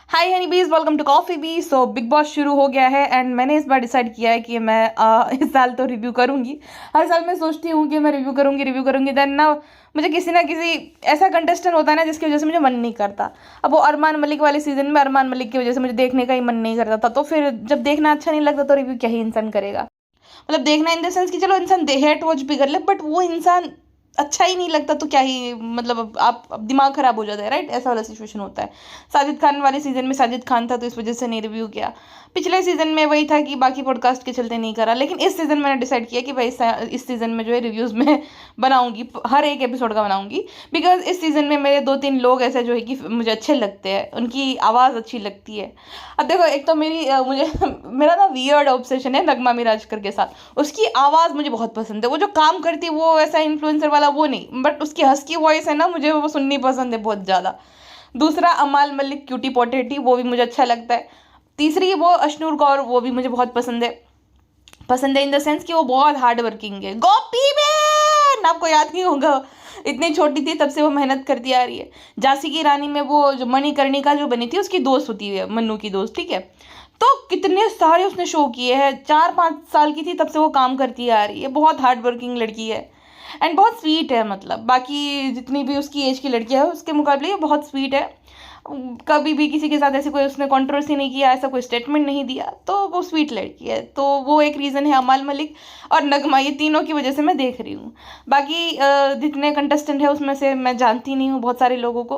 Hi honey bees, welcome to coffee bee. So Bigg Boss शुरू हो गया है एंड मैंने इस बार डिसाइड किया है कि मैं इस साल तो रिव्यू करूंगी। हर साल मैं सोचती हूँ कि मैं रिव्यू करूंगी देन ना मुझे किसी ना किसी ऐसा कंटेस्टेंट होता है ना जिसकी वजह से मुझे मन नहीं करता। अब वो अरमान मलिक वाले सीजन में अरमान मलिक की वजह से मुझे देखने का ही मन नहीं करता था, तो फिर जब देखना अच्छा नहीं लगता तो रिव्यू क्या ही इंसान करेगा। मतलब देखना इन द सेंस कि चलो इंसान हेट वॉच भी कर ले, बट वो इंसान अच्छा ही नहीं लगता तो क्या ही मतलब अब दिमाग खराब हो जाता है, राइट? ऐसा वाला सिचुएशन होता है। साजिद खान वाले सीजन में साजिद खान था तो इस वजह से नहीं रिव्यू किया। पिछले सीजन में वही था कि बाकी पॉडकास्ट के चलते नहीं करा, लेकिन इस सीजन मैंने डिसाइड किया कि भाई इस सीजन में जो है रिव्यूज में बनाऊंगी, हर एक एपिसोड का बनाऊंगी। बिकॉज इस सीजन में मेरे 2-3 लोग ऐसे जो है कि मुझे अच्छे लगते हैं, उनकी आवाज़ अच्छी लगती है। अब देखो, एक तो मुझे मेरा ना वियर्ड ऑब्सेशन है नगमा मिराजकर के साथ। उसकी आवाज़ मुझे बहुत पसंद है, वो जो काम करती है वो ऐसा इन्फ्लुएंसर वाला वो नहीं, बट उसकी हस्की वॉइस है ना, मुझे वो सुननी पसंद है बहुत ज़्यादा। दूसरा अमाल मलिक क्यूटी पोटेटी, वो भी मुझे अच्छा लगता है। तीसरी वो अशनूर कौर, वो भी मुझे बहुत पसंद है इन द सेंस कि वो बहुत हार्ड वर्किंग है। गोपी बहन, आपको याद नहीं होगा, इतनी छोटी थी तब से वो मेहनत करती आ रही है। झांसी की रानी में वो जो मणिकर्णिका जो बनी थी उसकी दोस्त होती है, मन्नू की दोस्त, ठीक है। तो कितने सारे उसने शो किए हैं, 4-5 साल की थी तब से वो काम करती आ रही है, बहुत हार्ड वर्किंग लड़की है एंड बहुत स्वीट है। मतलब बाकी जितनी भी उसकी एज की लड़कियां है उसके मुकाबले ये बहुत स्वीट है। कभी भी किसी के साथ ऐसे कोई उसने कंट्रोवर्सी नहीं किया, ऐसा कोई स्टेटमेंट नहीं दिया, तो वो स्वीट लड़की है। तो वो एक रीज़न है। अमाल मलिक और नगमा, ये तीनों की वजह से मैं देख रही हूँ। बाकी जितने कंटेस्टेंट है उसमें से मैं जानती नहीं हूँ बहुत सारे लोगों को।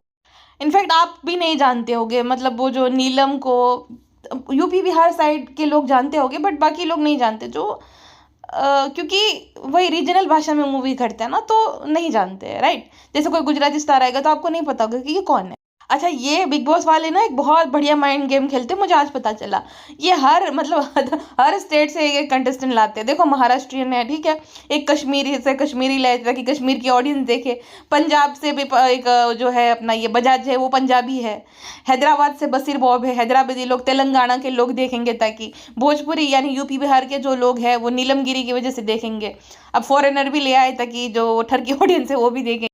इनफैक्ट आप भी नहीं जानते होगे, मतलब वो जो नीलम को यूपी बिहार साइड के लोग जानते होंगे, बट बाकी लोग नहीं जानते, जो क्योंकि वही रीजनल भाषा में मूवी करते हैं ना, तो नहीं जानते हैं, राइट? जैसे कोई गुजराती स्टार आएगा तो आपको नहीं पता होगा कि ये कौन है। अच्छा, ये बिग बॉस वाले ना एक बहुत बढ़िया माइंड गेम खेलते हैं, मुझे आज पता चला। ये हर मतलब हर स्टेट से एक कंटेस्टेंट लाते हैं। देखो, महाराष्ट्रियन है, ठीक है, एक कश्मीरी से कश्मीरी लाए ताकि कश्मीर की ऑडियंस देखे। पंजाब से भी एक जो है अपना ये बजाज है, वो पंजाबी है। हैदराबाद से बसीर बॉब है, हैदराबादी लोग, तेलंगाना के लोग देखेंगे ताकि भोजपुरी यानी यूपी बिहार के जो लोग हैं वो नीलमगिरी की वजह से देखेंगे। अब फॉरेनर भी ले आए ताकि जो ठरकी ऑडियंस है वो भी देखें।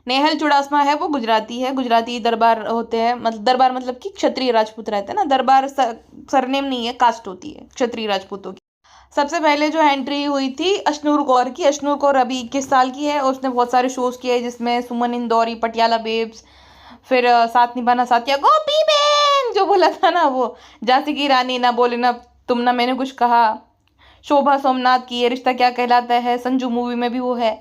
नेहल चुड़ासमा है, वो गुजराती है, गुजराती दरबार होते हैं, मतलब दरबार मतलब कि क्षत्रिय राजपूत रहते हैं ना। दरबार सरनेम नहीं है, कास्ट होती है क्षत्रिय राजपूतों की। सबसे पहले जो एंट्री हुई थी अशनूर कौर की। अशनूर कौर अभी 21 साल की है और उसने बहुत सारे शोज किए जिसमें सुमन इंदौरी, पटियाला बेब्स, फिर साथ निभाना साथिया, गोपी बहन जो बोला था ना वो, झांसी की रानी, ना बोले ना तुम ना मैंने कुछ कहा, शोभा सोमनाथ की ये रिश्ता क्या कहलाता है, संजू मूवी में भी वो है।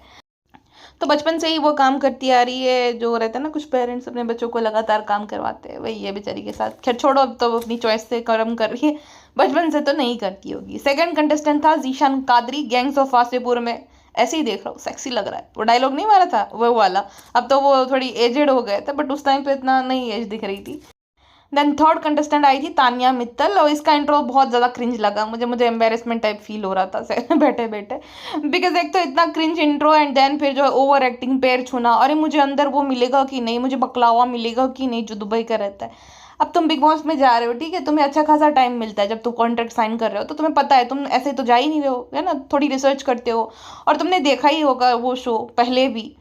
तो बचपन से ही वो काम करती आ रही है। जो रहता है ना, कुछ पेरेंट्स अपने बच्चों को लगातार काम करवाते हैं, वही है बेचारी के साथ। खैर छोड़ो, अब तो वो अपनी चॉइस से कर्म कर रही है, बचपन से तो नहीं करती होगी। सेकंड कंटेस्टेंट था जीशान कादरी, गैंग्स ऑफ वासेपुर में। ऐसे ही देख रहा हूँ, सेक्सी लग रहा है। वो डायलॉग नहीं मारा था वो वाला। अब तो वो थोड़ी एजेड हो गए थे, बट उस टाइम पे इतना नहीं एज दिख रही थी। देन थर्ड कंटेस्टेंट आई थी तानिया मित्तल, और इसका इंट्रो बहुत ज़्यादा क्रिंज लगा मुझे एम्बेरसमेंट टाइप फील हो रहा था बैठे बैठे। बिकॉज एक तो इतना क्रिंज इंट्रो एंड देन फिर जो है ओवर एक्टिंग, पैर छूना, अरे मुझे अंदर वो मिलेगा कि नहीं, मुझे बकलावा मिलेगा कि नहीं जो दुबई का रहता है। अब तुम बिग बॉस में जा रहे हो, ठीक है, तुम्हें अच्छा खासा टाइम मिलता है, जब तुम कॉन्ट्रैक्ट साइन कर रहे हो तो तुम्हें पता है, तुम ऐसे तो जा ही नहीं रहे हो, है ना, थोड़ी रिसर्च करते हो और तुमने देखा ही होगा वो शो पहले भी।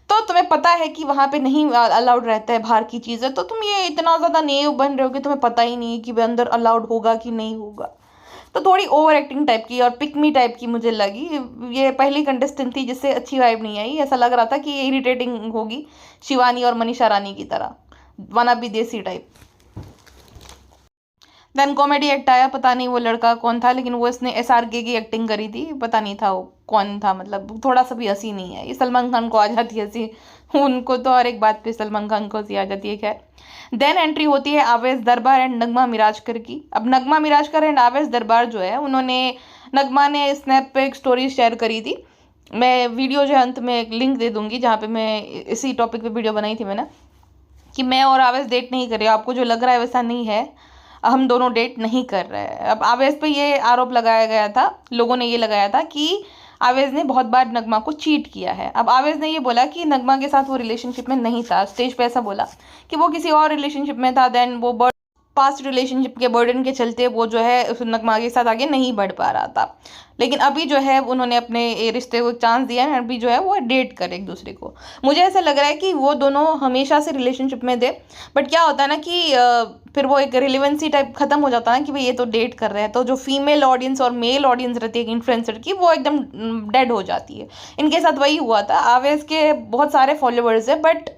तो तुम्हें पता है कि वहां पे नहीं अलाउड रहता है बाहर की चीज़ें, तो तुम ये इतना ज़्यादा नेव बन रहे हो कि तुम्हें पता ही नहीं है कि वे अंदर अलाउड होगा कि नहीं होगा। तो थोड़ी ओवर एक्टिंग टाइप की और पिकमी टाइप की मुझे लगी। ये पहली कंटेस्टेंट थी जिससे अच्छी वाइब नहीं आई, ऐसा लग रहा था कि ये इरिटेटिंग होगी, शिवानी और मनीषा रानी की तरह, वना भी देसी टाइप। देन कॉमेडी एक्ट आया, पता नहीं वो लड़का कौन था, लेकिन वो इसने SRK की एक्टिंग करी थी, पता नहीं था वो कौन था, मतलब थोड़ा सा भी हंसी नहीं है। ये सलमान खान को आ जाती है हंसी, उनको तो हर एक बात पे सलमान खान को हंसी आ जाती है। खैर, देन एंट्री होती है आवेश दरबार एंड नगमा मिराजकर की। अब नगमा मिराजकर एंड आवेश दरबार जो है, उन्होंने, नगमा ने स्नैप पे एक स्टोरी शेयर करी थी। मैं वीडियो जो है अंत में एक लिंक दे दूंगी, जहाँ पे मैं इसी टॉपिक पे वीडियो बनाई थी मैंने, कि मैं और आवेश डेट नहीं कर रहे, आपको जो लग रहा है वैसा नहीं है, हम दोनों डेट नहीं कर रहे हैं। अब आवेश पे ये आरोप लगाया गया था, लोगों ने ये लगाया था कि आवेश ने बहुत बार नगमा को चीट किया है। अब आवेश ने ये बोला कि नगमा के साथ वो रिलेशनशिप में नहीं था, स्टेज पे ऐसा बोला कि वो किसी और रिलेशनशिप में था। देन वो पास्ट रिलेशनशिप के बर्डन के चलते वो जो है उस नगमा के साथ आगे नहीं बढ़ पा रहा था। लेकिन अभी जो है उन्होंने अपने रिश्ते को एक चांस दिया है, अभी जो है वो डेट करे एक दूसरे को। मुझे ऐसा लग रहा है कि वो दोनों हमेशा से रिलेशनशिप में थे, बट क्या होता है ना कि फिर वो एक रिलेवेंसी टाइप खत्म हो जाता है ना कि भाई ये तो डेट कर रहे हैं, तो जो फीमेल ऑडियंस और मेल ऑडियंस रहती है इन्फ्लुएंसर की, वो एकदम डेड हो जाती है। इनके साथ वही हुआ था। आवेश के बहुत सारे फॉलोअर्स है, बट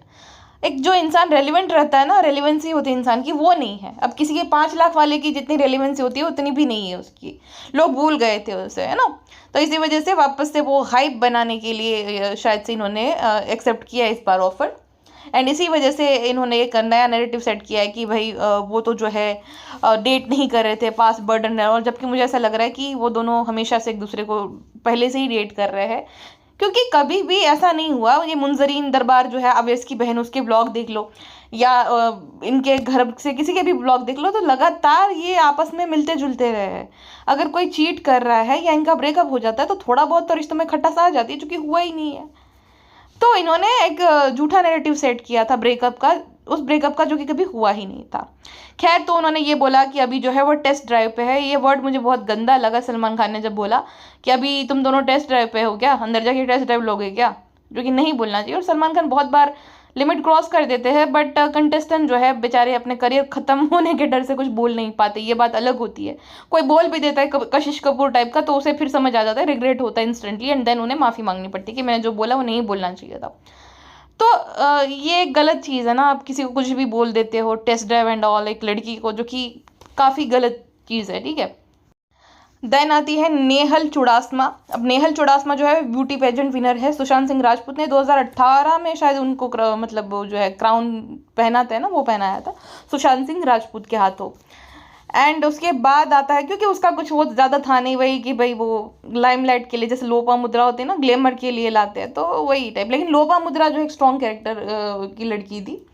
एक जो इंसान रेलिवेंट रहता है ना, रेलिवेंसी होती है इंसान की, वो नहीं है। अब किसी के 5 लाख वाले की जितनी रेलिवेंसी होती है उतनी भी नहीं है उसकी, लोग भूल गए थे उसे, है ना। तो इसी वजह से वापस से वो हाइप बनाने के लिए शायद से इन्होंने एक्सेप्ट किया इस बार ऑफर। एंड इसी वजह से इन्होंने एक नया नैरेटिव सेट किया है कि भाई वो तो जो है डेट नहीं कर रहे थे, पास बर्डन है, और जबकि मुझे ऐसा लग रहा है कि वो दोनों हमेशा से एक दूसरे को पहले से ही डेट कर रहे हैं। क्योंकि कभी भी ऐसा नहीं हुआ, ये मुंजरीन दरबार जो है अवैस की बहन, उसके ब्लॉग देख लो, या इनके घर से किसी के भी ब्लॉग देख लो, तो लगातार ये आपस में मिलते जुलते रहे हैं। अगर कोई चीट कर रहा है या इनका ब्रेकअप हो जाता है तो थोड़ा बहुत तो रिश्तों में खटास आ जाती है, जो कि हुआ ही नहीं है। तो इन्होंने एक झूठा नैरेटिव सेट किया था ब्रेकअप का, उस ब्रेकअप का जो कि कभी हुआ ही नहीं था। खैर, तो उन्होंने ये बोला कि अभी जो है वो टेस्ट ड्राइव पे है। ये वर्ड मुझे बहुत गंदा लगा सलमान खान ने जब बोला कि अभी तुम दोनों टेस्ट ड्राइव पे हो क्या, अंदर जाके टेस्ट ड्राइव लोगे क्या, जो कि नहीं बोलना चाहिए। और सलमान खान बहुत बार लिमिट क्रॉस कर देते हैं, बट कंटेस्टेंट जो है बेचारे अपने करियर खत्म होने के डर से कुछ बोल नहीं पाते, ये बात अलग होती है। कोई बोल भी देता है कशिश कपूर टाइप का, तो उसे फिर समझ आ जाता है, रिग्रेट होता है इंस्टेंटली, एंड देन उन्हें माफ़ी मांगनी पड़ती है कि मैंने जो बोला वो नहीं बोलना चाहिए था। तो ये गलत चीज़ है ना, आप किसी को कुछ भी बोल देते हो, टेस्ट ड्राइव एंड ऑल, एक लड़की को, जो कि काफ़ी गलत चीज़ है, ठीक है। देन आती है नेहल चुड़ासमा। अब नेहल चुड़ासमा जो है ब्यूटी पेजेंट विनर है। सुशांत सिंह राजपूत ने 2018 में शायद उनको मतलब वो जो है क्राउन पहनाते हैं ना, वो पहनाया था सुशांत सिंह राजपूत के हाथों। एंड उसके बाद आता है, क्योंकि उसका कुछ वो ज़्यादा था नहीं, वही कि भाई वो लाइमलाइट के लिए, जैसे लोपा मुद्रा होती है ना, ग्लैमर के लिए लाते हैं, तो वही टाइप। लेकिन लोपा मुद्रा जो एक स्ट्रॉन्ग कैरेक्टर की लड़की थी,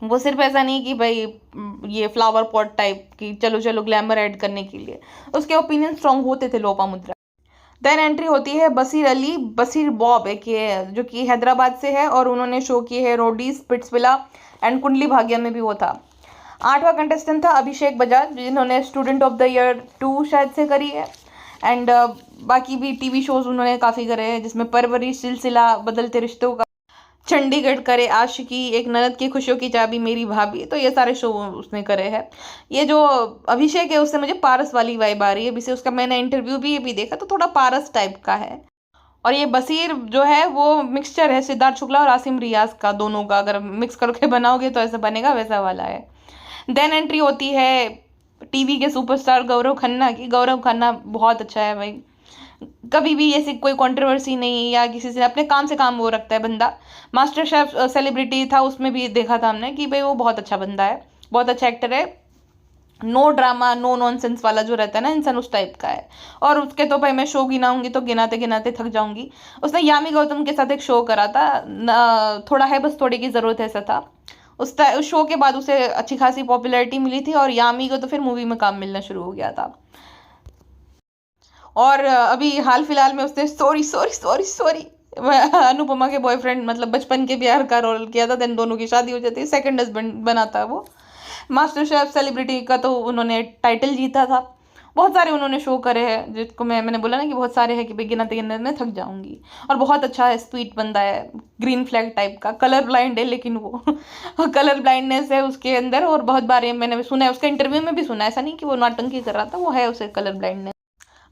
वो सिर्फ ऐसा नहीं कि भाई ये फ्लावर पॉट टाइप की चलो चलो ग्लैमर ऐड करने के लिए, उसके ओपिनियन स्ट्रॉन्ग होते थे लोपा मुद्रा। देन एंट्री होती है बसीर अली, बसीर बॉब, एक ये जो कि हैदराबाद से है, और उन्होंने शो किए है रोडीज, पिट्सविला एंड कुंडली भाग्य में भी वो था। 8वां कंटेस्टेंट था अभिषेक बजाज, जिन्होंने स्टूडेंट ऑफ द ईयर 2 शायद से करी है। एंड बाकी भी टीवी शोज उन्होंने काफ़ी करे हैं, जिसमें परवरिश, सिलसिला, बदलते रिश्तों का, चंडीगढ़ करे, आशिकी, एक ननद की खुशियों की चाबी, मेरी भाभी, तो ये सारे शो उसने करे हैं। ये जो अभिषेक है उससे मुझे पारस वाली वाइब आ रही है, अभी उसका मैंने इंटरव्यू भी देखा, तो थोड़ा पारस टाइप का है। और ये बसीर जो है वो मिक्सचर है सिद्धार्थ शुक्ला और आसिम रियाज का, दोनों का अगर मिक्स करके बनाओगे तो ऐसा बनेगा, वैसा वाला है। देन एंट्री होती है टीवी के सुपरस्टार गौरव खन्ना की। गौरव खन्ना बहुत अच्छा है भाई, कभी भी ऐसी कोई कंट्रोवर्सी नहीं, या किसी से अपने काम से काम वो रखता है बंदा। मास्टर शेफ सेलिब्रिटी था, उसमें भी देखा था हमने कि भाई वो बहुत अच्छा बंदा है, बहुत अच्छा एक्टर है। नो ड्रामा नो नॉनसेंस वाला जो रहता है ना इंसान, उस टाइप का है। और उसके तो भाई मैं शो गिनाऊंगी तो गिनाते गिनाते थक जाऊंगी। उसने यामी गौतम के साथ एक शो करा था, थोड़ा है बस थोड़ी की ज़रूरत है, ऐसा था। उस शो के बाद उसे अच्छी खासी पॉपुलैरिटी मिली थी, और यामी को तो फिर मूवी में काम मिलना शुरू हो गया था। और अभी हाल फिलहाल में उसने sorry sorry sorry sorry Anupama के बॉयफ्रेंड, मतलब बचपन के प्यार का रोल किया था, देन दोनों की शादी हो जाती है, सेकंड हस्बैंड बनाता है वो। मास्टर शेफ सेलिब्रिटी का तो उन्होंने टाइटल जीता था। बहुत सारे उन्होंने शो करे हैं, जिसको मैंने बोला ना कि बहुत सारे हैं कि भाई गिनाते गिनाते मैं थक जाऊंगी। और बहुत अच्छा है, स्वीट बंदा है, ग्रीन फ्लैग टाइप का, कलर ब्लाइंड है, लेकिन वो कलर ब्लाइंडनेस है उसके अंदर। और बहुत बार मैंने सुना है, उसका इंटरव्यू में भी सुना है, ऐसा नहीं कि वो नाटंकी कर रहा था, वो है उसे कलर ब्लाइंडनेस।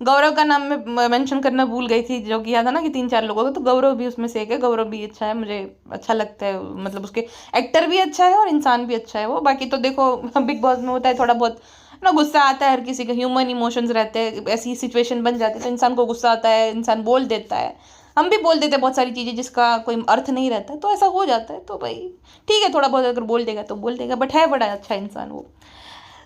गौरव का नाम मैं मेंशन करना भूल गई थी, जो किया था ना कि 3-4 लोगों को, तो गौरव भी उसमें से एक है। गौरव भी अच्छा है, मुझे अच्छा लगता है, मतलब उसके एक्टर भी अच्छा है और इंसान भी अच्छा है वो। बाकी तो देखो बिग बॉस में होता है थोड़ा बहुत ना, गुस्सा आता है हर किसी का, ह्यूमन इमोशंस रहते हैं, ऐसी सिचुएशन बन जाती है तो इंसान को गुस्सा आता है, इंसान बोल देता है। हम भी बोल देते हैं बहुत सारी चीज़ें जिसका कोई अर्थ नहीं रहता है, तो ऐसा हो जाता है। तो भाई ठीक है, थोड़ा बहुत अगर बोल देगा तो बोल देगा, बट है बड़ा अच्छा इंसान वो।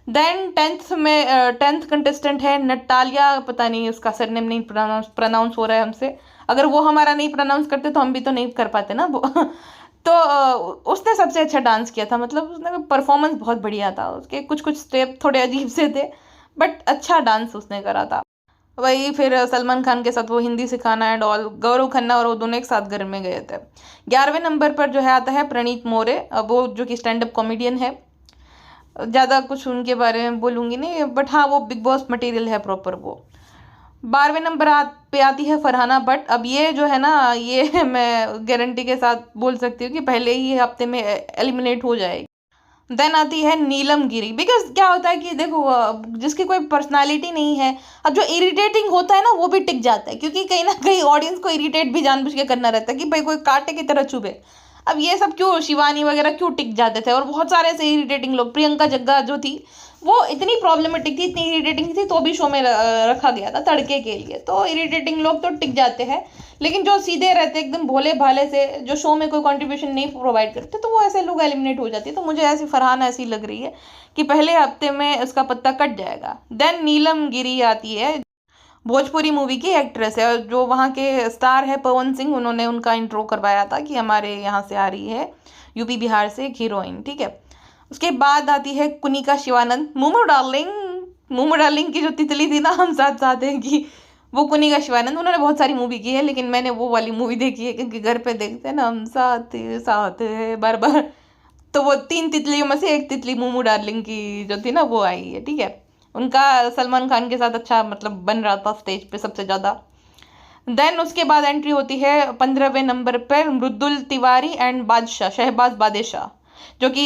देन 10th कंटेस्टेंट है नटालिया, पता नहीं उसका सरनेम नहीं प्रोनाउंस हो रहा है हमसे, अगर वो हमारा नहीं प्रोनाउंस करते तो हम भी तो नहीं कर पाते ना वो तो उसने सबसे अच्छा डांस किया था, मतलब उसने परफॉर्मेंस बहुत बढ़िया था, उसके कुछ कुछ स्टेप थोड़े अजीब से थे, बट अच्छा डांस उसने करा था। वही फिर सलमान खान के साथ वो हिंदी सिखाना एंड ऑल, गौरव खन्ना और वो दोनों एक साथ घर में गए थे। 11वें नंबर पर जो है आता है प्रणीत मोरे, वो जो कि स्टैंड अप कॉमेडियन है। ज़्यादा कुछ उनके बारे में बोलूँगी नहीं, बट हाँ वो बिग बॉस मटेरियल है प्रॉपर वो। 12वें नंबर पे आती है फरहाना बट। अब ये जो है ना, ये मैं गारंटी के साथ बोल सकती हूँ कि पहले ही हफ्ते में एलिमिनेट हो जाएगी। देन आती है नीलम गिरी। बिकॉज क्या होता है कि देखो जिसकी कोई पर्सनालिटी नहीं है, अब जो इरिटेटिंग होता है ना वो भी टिक जाता है, क्योंकि कहीं ना कहीं ऑडियंस को इरिटेट भी जानबूझ के करना रहता है कि भाई कोई कांटे की तरह चुभे। अब ये सब क्यों, शिवानी वगैरह क्यों टिक जाते थे, और बहुत सारे ऐसे इरिटेटिंग लोग, प्रियंका जग्गा जो थी वो इतनी प्रॉब्लमेटिक थी, इतनी इरिटेटिंग थी, तो भी शो में रखा गया था तड़के के लिए। तो इरिटेटिंग लोग तो टिक जाते हैं, लेकिन जो सीधे रहते एकदम भोले भाले से, जो शो में कोई कंट्रीब्यूशन नहीं प्रोवाइड करते, तो वो ऐसे लोग एलिमिनेट हो जाते हैं। तो मुझे ऐसी फरहान ऐसी लग रही है कि पहले हफ्ते में उसका पत्ता कट जाएगा। देन नीलम गिरी आती है, भोजपुरी मूवी की एक्ट्रेस है, और जो वहाँ के स्टार है पवन सिंह, उन्होंने उनका इंट्रो करवाया था कि हमारे यहाँ से आ रही है यूपी बिहार से एक हीरोइन, ठीक है। उसके बाद आती है कुनिका शिवानंद, मोमो डार्लिंग की जो तितली थी ना हम साथ साथ हैं की, वो कुनिका शिवानंद। उन्होंने बहुत सारी मूवी की है, लेकिन मैंने वो वाली मूवी देखी है क्योंकि घर पे देखते हैं ना हम साथ साथ है बार बार। तो वो 3 तितलियों में से एक तितली मोमो डार्लिंग की जो थी ना वो आई है, ठीक है। उनका सलमान खान के साथ अच्छा मतलब बन रहा था स्टेज पे सबसे ज़्यादा। देन उसके बाद एंट्री होती है 15वें नंबर पर मृदुल तिवारी एंड बादशाह, शहबाज बादशाह, जो कि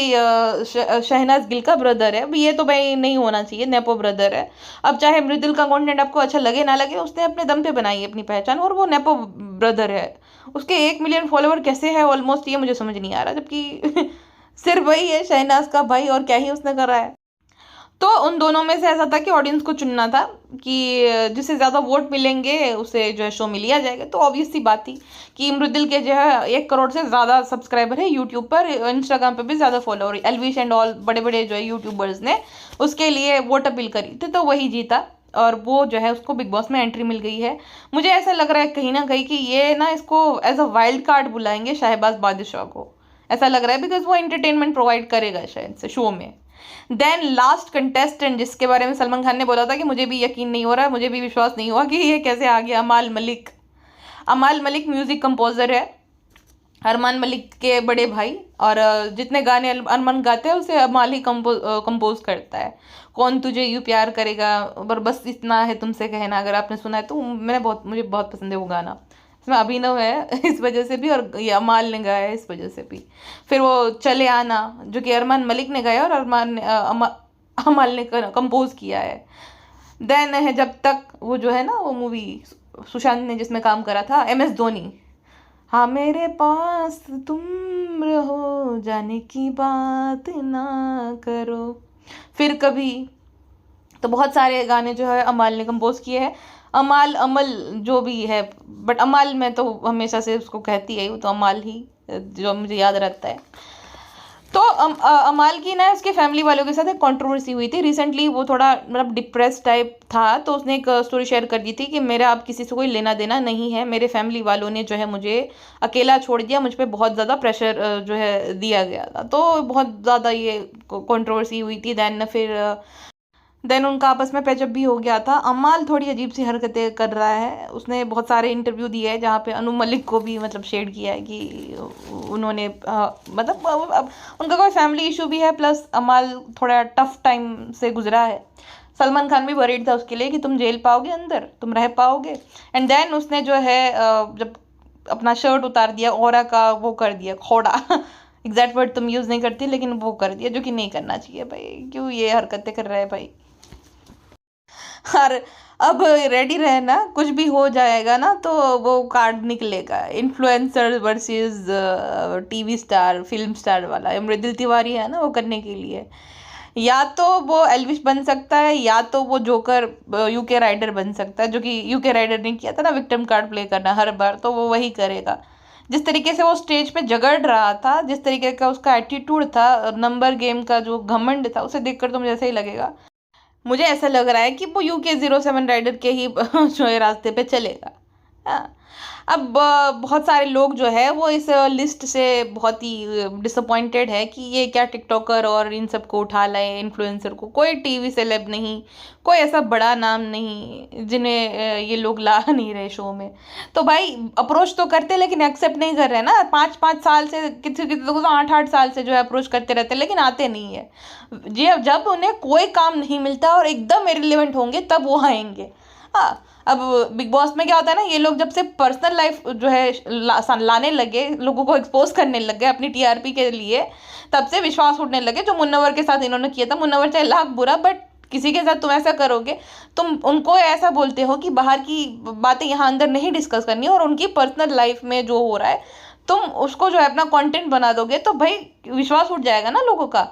शहनाज गिल का ब्रदर है। अब ये तो भाई नहीं होना चाहिए, नेपो ब्रदर है। अब चाहे मृदुल का कंटेंट आपको अच्छा लगे ना लगे, उसने अपने दम पे बनाई है अपनी पहचान, और वो नेपो ब्रदर है। उसके 1 मिलियन फॉलोवर कैसे है ऑलमोस्ट, ये मुझे समझ नहीं आ रहा, जबकि सिर्फ वही है शहनाज का भाई, और क्या ही उसने करा है। तो उन दोनों में से ऐसा था कि ऑडियंस को चुनना था कि जिसे ज़्यादा वोट मिलेंगे उसे जो है शो में लिया जाएगा। तो ऑब्वियस सी बात थी कि मृदुल के जो है 1 करोड़ से ज़्यादा सब्सक्राइबर है यूट्यूब पर, इंस्टाग्राम पर भी ज़्यादा फॉलोअर, एलविश एंड ऑल बड़े बड़े जो है यूट्यूबर्स ने उसके लिए वोट अपील करी थी, तो वही जीता, और वो जो है उसको बिग बॉस में एंट्री मिल गई है। मुझे ऐसा लग रहा है कहीं ना कहीं कि ये ना इसको एज अ वाइल्ड कार्ड बुलाएंगे शहबाज बादशाह को, ऐसा लग रहा है, बिकॉज वो एंटरटेनमेंट प्रोवाइड करेगा शायद से शो में। देन लास्ट कंटेस्टेंट जिसके बारे में सलमान खान ने बोला था कि मुझे भी यकीन नहीं हो रहा है, मुझे भी विश्वास नहीं हुआ कि ये कैसे आ गया, अमाल मलिक। अमाल मलिक म्यूजिक कंपोजर है, अरमान मलिक के बड़े भाई, और जितने गाने अरमान गाते हैं उसे अमाल ही कंपोज करता है। कौन तुझे यूं प्यार करेगा, पर बस इतना है तुमसे कहना, अगर आपने सुना है तो मुझे बहुत पसंद है वो गाना। इसमें अभिनव है इस वजह से भी, और ये अमाल ने गाया है इस वजह से भी। फिर वो चले आना जो कि अरमान मलिक ने गाया और अमाल ने कंपोज किया है। देन है जब तक, वो जो है ना वो मूवी सुशांत ने जिसमें काम करा था, MS धोनी, हाँ मेरे पास तुम रहो जाने की बात ना करो, फिर कभी। तो बहुत सारे गाने जो है अमाल ने कंपोज किए हैं। अमाल अमल जो भी है, बट अमाल मैं तो हमेशा से उसको कहती है, वो तो अमाल ही जो मुझे याद रहता है। तो अमाल की ना उसके फैमिली वालों के साथ एक कंट्रोवर्सी हुई थी रिसेंटली। वो थोड़ा मतलब डिप्रेस टाइप था, तो उसने एक स्टोरी शेयर कर दी थी कि मेरा अब किसी से कोई लेना देना नहीं है, मेरे फैमिली वालों ने जो है मुझे अकेला छोड़ दिया, मुझ पर बहुत ज़्यादा प्रेशर जो है दिया गया था। तो बहुत ज़्यादा ये कंट्रोवर्सी हुई थी। देन उनका आपस में पैचअप भी हो गया था। अमाल थोड़ी अजीब सी हरकतें कर रहा है, उसने बहुत सारे इंटरव्यू दिए हैं जहाँ पे अनु मलिक को भी मतलब शेड किया है कि उन्होंने मतलब अब उनका कोई फैमिली इशू भी है, प्लस अमाल थोड़ा टफ टाइम से गुजरा है। सलमान खान भी वरीड था उसके लिए कि तुम जेल पाओगे, अंदर तुम रह पाओगे। एंड देन उसने जो है जब अपना शर्ट उतार दिया, औरा का वो कर दिया, खोड़ा एग्जैक्ट वर्ड तुम यूज़ नहीं करती, लेकिन वो कर दिया जो कि नहीं करना चाहिए भाई, क्यों ये हरकतें कर रहा है भाई। और अब रेडी रहना, कुछ भी हो जाएगा ना तो वो कार्ड निकलेगा, influencer versus TV star, film star वाला। मृदुल तिवारी है ना वो करने के लिए, या तो वो एल्विश बन सकता है, या तो वो जोकर यूके राइडर बन सकता है, जो कि यूके राइडर ने किया था ना विक्टिम कार्ड प्ले करना हर बार, तो वो वही करेगा। जिस तरीके से वो स्टेज पे झगड़ रहा था, जिस तरीके का उसका एटीट्यूड था, नंबर गेम का जो घमंड था, उसे देखकर तो मुझे ऐसा ही लगेगा। मुझे ऐसा लग रहा है कि वो UK07 राइडर के ही जो है रास्ते पे चलेगा। हाँ, अब बहुत सारे लोग जो है वो इस लिस्ट से बहुत ही डिसअपॉइंटेड है कि ये क्या टिकटॉकर और इन सबको उठा लाए, इन्फ्लुएंसर को। कोई टीवी सेलेब नहीं, कोई ऐसा बड़ा नाम नहीं जिन्हें ये लोग ला नहीं रहे शो में। तो भाई अप्रोच तो करते लेकिन एक्सेप्ट नहीं कर रहे ना। 5-5 साल से, किसी किसी लोग तो 8-8 साल से जो है अप्रोच करते रहते लेकिन आते नहीं है। जी, अब जब उन्हें कोई काम नहीं मिलता और एकदम इरिलेवेंट होंगे तब वो आएंगे। हाँ, अब बिग बॉस में क्या होता है ना, ये लोग जब से पर्सनल लाइफ जो है लाने लगे, लोगों को एक्सपोज करने लग गए अपनी टीआरपी के लिए, तब से विश्वास उठने लगे। जो मुन्नवर के साथ इन्होंने किया था, मुन्नवर चाहे लाख बुरा, बट किसी के साथ तुम ऐसा करोगे, तुम उनको ऐसा बोलते हो कि बाहर की बातें यहाँ अंदर नहीं डिस्कस करनी, और उनकी पर्सनल लाइफ में जो हो रहा है तुम उसको जो है अपना कंटेंट बना दोगे, तो भाई विश्वास उठ जाएगा ना लोगों का।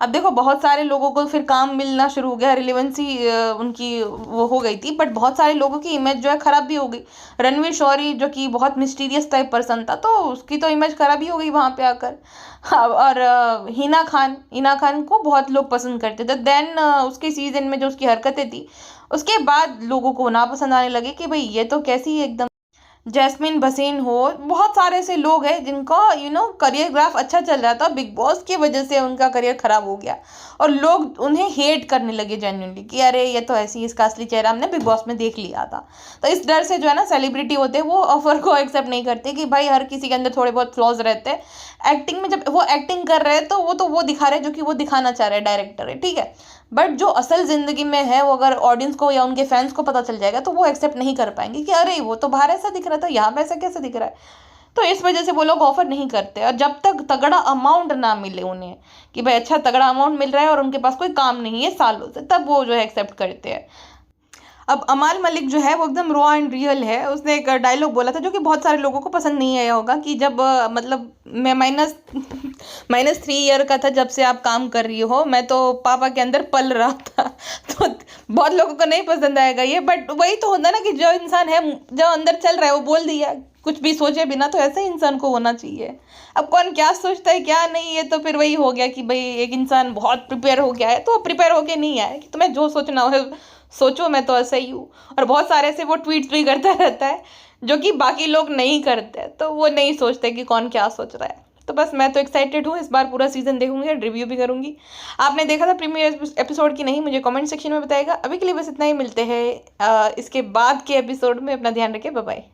अब देखो, बहुत सारे लोगों को फिर काम मिलना शुरू हो गया, रिलेवेंसी उनकी वो हो गई थी, बट बहुत सारे लोगों की इमेज जो है खराब भी हो गई। रणवीर शौरी जो कि बहुत मिस्टीरियस टाइप पर्सन था, तो उसकी तो इमेज खराब ही हो गई वहाँ पे आकर। हाँ, और हिना खान को बहुत लोग पसंद करते थे। देन उसके सीजन में जो उसकी हरकतें थी, उसके बाद लोगों को ना पसंद आने लगे कि भाई ये तो कैसी एकदम। जैस्मिन भसीन हो, बहुत सारे ऐसे लोग हैं जिनका करियर ग्राफ अच्छा चल रहा था, बिग बॉस की वजह से उनका करियर खराब हो गया और लोग उन्हें हेट करने लगे जेन्युइनली कि अरे ये तो ऐसी, इसका असली चेहरा हमने बिग बॉस में देख लिया था। तो इस डर से जो है ना, सेलिब्रिटी होते हैं वो ऑफर को एक्सेप्ट नहीं करते कि भाई हर किसी के अंदर थोड़े बहुत फ्लॉज रहते हैं। एक्टिंग में जब वो एक्टिंग कर रहे हैं तो वो दिखा रहे हैं जो कि वो दिखाना चाह रहे हैं, डायरेक्टर है, ठीक है। बट जो असल जिंदगी में है, वो अगर ऑडियंस को या उनके फैंस को पता चल जाएगा तो वो एक्सेप्ट नहीं कर पाएंगे कि अरे वो तो बाहर ऐसा दिख रहा था, यहाँ पे ऐसा कैसे दिख रहा है। तो इस वजह से वो लोग ऑफर नहीं करते, और जब तक तगड़ा अमाउंट ना मिले उन्हें कि भाई अच्छा तगड़ा अमाउंट मिल रहा है और उनके पास कोई काम नहीं है सालों से, तब वो जो है एक्सेप्ट करते हैं। अब अमाल मलिक जो है वो एकदम रॉ एंड रियल है। उसने एक डायलॉग बोला था जो कि बहुत सारे लोगों को पसंद नहीं आया होगा कि जब मतलब मैं -3 ईयर का था जब से आप काम कर रही हो, मैं तो पापा के अंदर पल रहा था। तो बहुत लोगों को नहीं पसंद आएगा ये, बट वही तो होता है ना कि जो इंसान है, जो अंदर चल रहा है, वो बोल दिया कुछ भी सोचे बिना, तो ऐसे ही इंसान को होना चाहिए। अब कौन क्या सोचता है क्या नहीं, ये तो फिर वही हो गया कि भाई एक इंसान बहुत प्रिपेयर हो गया है तो प्रिपेयर होके नहीं आया कि तुम्हें जो सोचना हो सोचो, मैं तो ऐसा ही हूँ। और बहुत सारे ऐसे वो ट्वीट्स भी करता रहता है जो कि बाकी लोग नहीं करते, तो वो नहीं सोचते कि कौन क्या सोच रहा है। तो बस मैं तो एक्साइटेड हूँ, इस बार पूरा सीजन देखूंगी और रिव्यू भी करूंगी। आपने देखा था प्रीमियर एपिसोड की नहीं, मुझे कमेंट सेक्शन में बताएगा। अभी के लिए बस इतना ही, मिलते हैं इसके बाद के एपिसोड में। अपना ध्यान रखें, बाय बाय।